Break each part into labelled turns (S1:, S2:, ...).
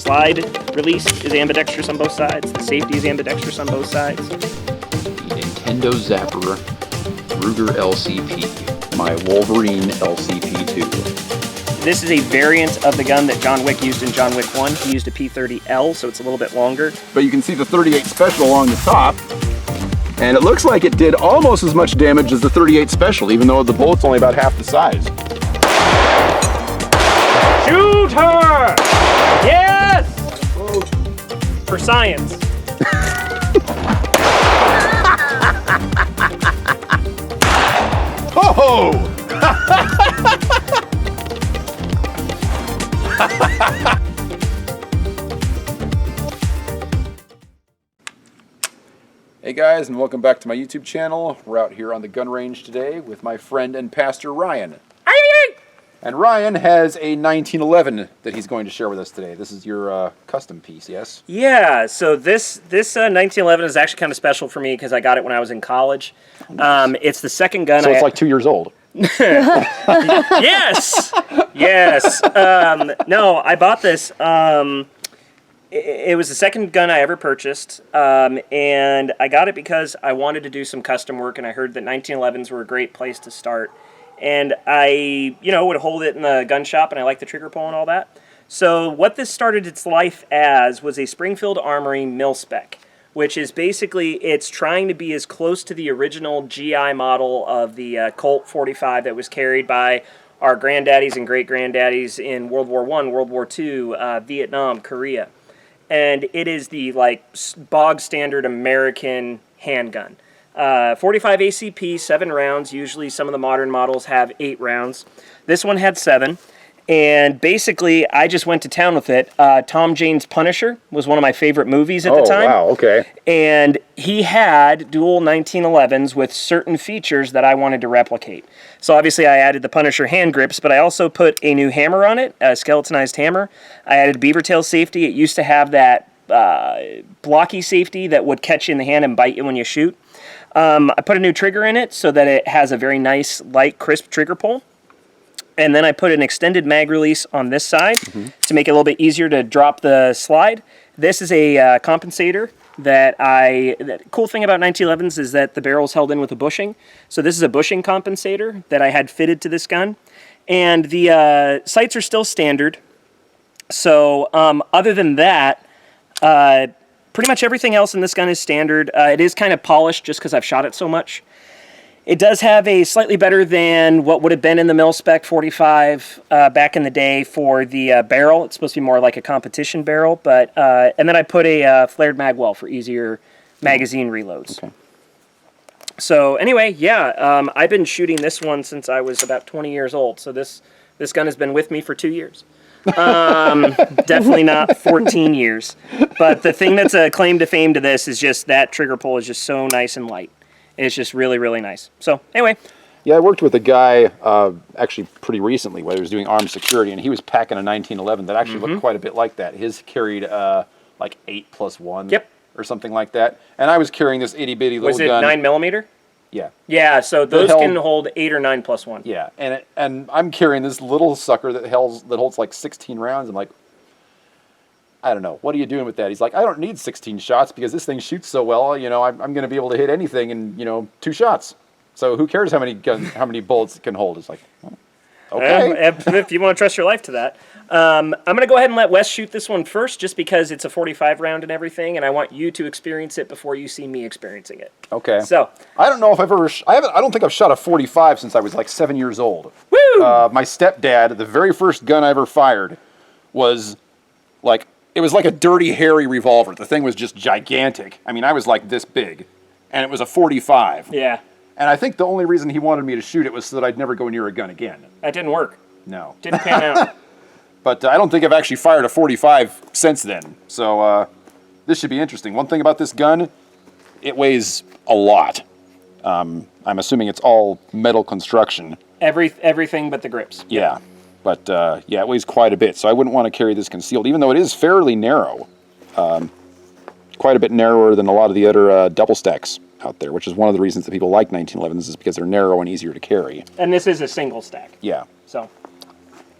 S1: slide release is ambidextrous on both sides. The safety is ambidextrous on both sides.
S2: The Nintendo Zapper Ruger LCP, my Wolverine LCP2.
S1: This is a variant of the gun that John Wick used in John Wick 1. He used a P30L, so it's a little bit longer.
S3: But you can see the 38 Special along the top, and it looks like it did almost as much damage as the 38 Special, even though the bullet's only about half the size.
S1: Shoot her! Yes! For science.
S3: Oh! Hey guys, and welcome back to my YouTube channel. We're out here on the gun range today with my friend and pastor Ryan. And Ryan has a 1911 that he's going to share with us today. This is your custom piece, yes?
S1: Yeah, so this 1911 is actually kind of special for me because I got it when I was in college.
S3: Nice.
S1: It's the second gun.
S3: So it's like 2 years old.
S1: Yes! Yes. No, I bought this. It was the second gun I ever purchased, and I got it because I wanted to do some custom work, and I heard that 1911s were a great place to start. And I, would hold it in the gun shop, and I like the trigger pull and all that. So what this started its life as was a Springfield Armory mil spec, which is basically, it's trying to be as close to the original GI model of the Colt 45 that was carried by our granddaddies and great-granddaddies in World War I, World War II, Vietnam, Korea. And it is the, bog standard American handgun. 45 ACP, 7 rounds. Usually some of the modern models have 8 rounds. This one had 7. And basically, I just went to town with it. Tom Jane's Punisher was one of my favorite movies at the time.
S3: Oh, wow, okay.
S1: And he had dual 1911s with certain features that I wanted to replicate. So obviously I added the Punisher hand grips, but I also put a new hammer on it, a skeletonized hammer. I added beaver tail safety. It used to have that blocky safety that would catch you in the hand and bite you when you shoot. I put a new trigger in it so that it has a very nice, light, crisp trigger pull. And then I put an extended mag release on this side to make it a little bit easier to drop the slide. This is a compensator the cool thing about 1911s is that the barrel's held in with a bushing. So this is a bushing compensator that I had fitted to this gun. And the sights are still standard. So other than that, pretty much everything else in this gun is standard. It is kind of polished just because I've shot it so much. It does have a slightly better than what would have been in the mil-spec 45 back in the day for the barrel. It's supposed to be more like a competition barrel. But and then I put a flared mag well for easier magazine reloads. Okay. So anyway, yeah, I've been shooting this one since I was about 20 years old. So this gun has been with me for 2 years. Definitely not 14 years. But the thing that's a claim to fame to this is just that trigger pull is just so nice and light. It's just really, really nice. So anyway.
S3: Yeah, I worked with a guy actually pretty recently where he was doing armed security, and he was packing a 1911 that actually looked quite a bit like that. His carried like 8+1 or something like that. And I was carrying this itty-bitty little gun.
S1: Was it 9mm?
S3: Yeah.
S1: Yeah, so those can hold 8 or 9+1.
S3: Yeah, and I'm carrying this little sucker that holds like 16 rounds. I'm like, I don't know. What are you doing with that? He's like, I don't need 16 shots because this thing shoots so well. You know, I'm going to be able to hit anything in 2 shots. So who cares how many bullets it can hold? It's like, okay.
S1: If you want to trust your life to that. I'm going to go ahead and let Wes shoot this one first, just because it's a 45 round and everything, and I want you to experience it before you see me experiencing it.
S3: Okay.
S1: So
S3: I don't know if I've ever. I don't think I've shot a 45 since I was like 7 years old.
S1: Woo!
S3: My stepdad, the very first gun I ever fired, was like. It was like a Dirty Harry revolver. The thing was just gigantic. I mean, I was like this big, and it was a 45.
S1: Yeah.
S3: And I think the only reason he wanted me to shoot it was so that I'd never go near a gun again.
S1: That didn't work.
S3: No.
S1: Didn't pan out.
S3: But I don't think I've actually fired a 45 since then. So this should be interesting. One thing about this gun, it weighs a lot. I'm assuming it's all metal construction.
S1: Everything but the grips.
S3: Yeah. But, yeah, it weighs quite a bit, so I wouldn't want to carry this concealed, even though it is fairly narrow. Quite a bit narrower than a lot of the other double stacks out there, which is one of the reasons that people like 1911s is because they're narrow and easier to carry.
S1: And this is a single stack.
S3: Yeah.
S1: So.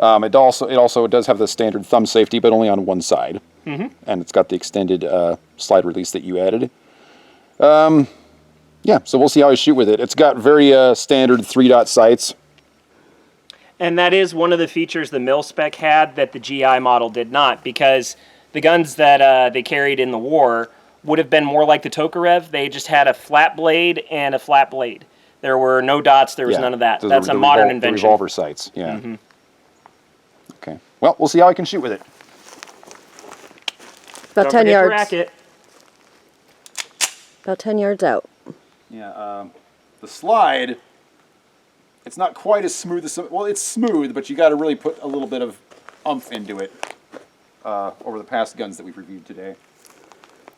S3: It also does have the standard thumb safety, but only on one side. and it's got the extended slide release that you added. Yeah, so we'll see how I shoot with it. It's got very standard 3-dot sights.
S1: And that is one of the features the mil spec had that the GI model did not, because the guns that they carried in the war would have been more like the Tokarev. They just had a flat blade and a flat blade. There were no dots. There was none of that. That's a modern invention.
S3: The revolver sights, yeah. Okay. Well, we'll see how I can shoot with it.
S4: About
S1: Don't
S4: 10
S1: forget your
S4: yards.
S1: racket.
S4: About 10 yards out.
S3: Yeah, the slide, it's not quite as smooth as well, it's smooth, but you got to really put a little bit of oomph into it over the past guns that we've reviewed today.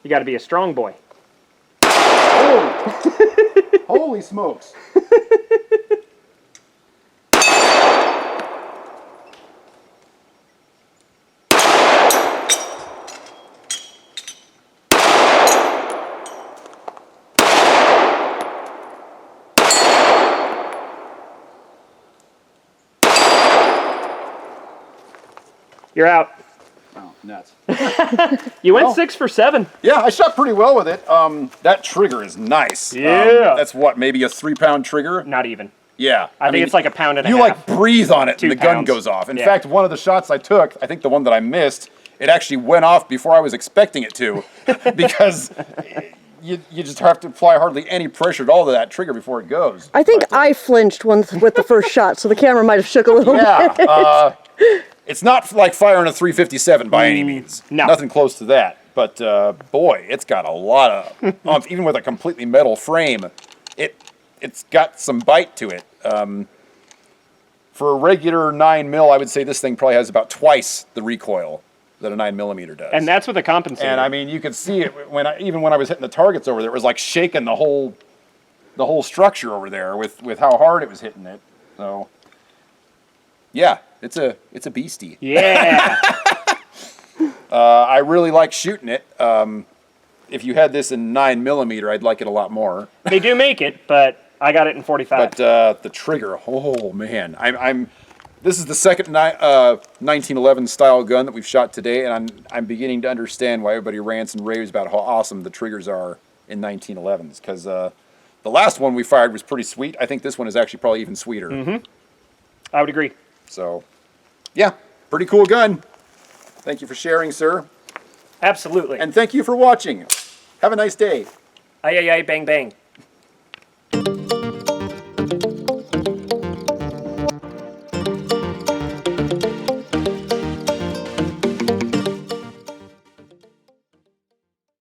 S1: You got to be a strong boy.
S3: Holy smokes!
S1: You're out.
S3: Oh, nuts.
S1: You went 6 for 7.
S3: Yeah, I shot pretty well with it. That trigger is nice.
S1: Yeah.
S3: That's what, maybe a 3-pound trigger?
S1: Not even.
S3: Yeah.
S1: I think it's like a pound and a
S3: you
S1: half.
S3: like breathe on it
S1: 2
S3: and the gun
S1: pounds.
S3: goes off. In
S1: Yeah.
S3: fact, one of the shots I took, I think the one that I missed, it actually went off before I was expecting it to, because you just have to apply hardly any pressure at all to that trigger before it goes.
S4: I think I flinched once with the first shot, so the camera might have shook a little bit.
S3: Yeah. It's not like firing a 357 by any means.
S1: No.
S3: Nothing close to that. But boy, it's got a lot of oomph. Even with a completely metal frame, it's got some bite to it. For a regular 9mm, I would say this thing probably has about twice the recoil that a 9mm does.
S1: And that's with a compensator.
S3: And I mean, you could see it even when I was hitting the targets over there. It was like shaking the whole structure over there with how hard it was hitting it. So, yeah, it's a beastie.
S1: Yeah.
S3: I really like shooting it. If you had this in 9mm, I'd like it a lot more.
S1: They do make it, but I got it in 45.
S3: But the trigger, oh man, this is the second 1911 style gun that we've shot today, and I'm beginning to understand why everybody rants and raves about how awesome the triggers are in 1911s. Because the last one we fired was pretty sweet. I think this one is actually probably even sweeter.
S1: I would agree.
S3: So, yeah, pretty cool gun. Thank you for sharing, sir.
S1: Absolutely.
S3: And thank you for watching. Have a nice day.
S1: Ay, ay, ay, bang, bang.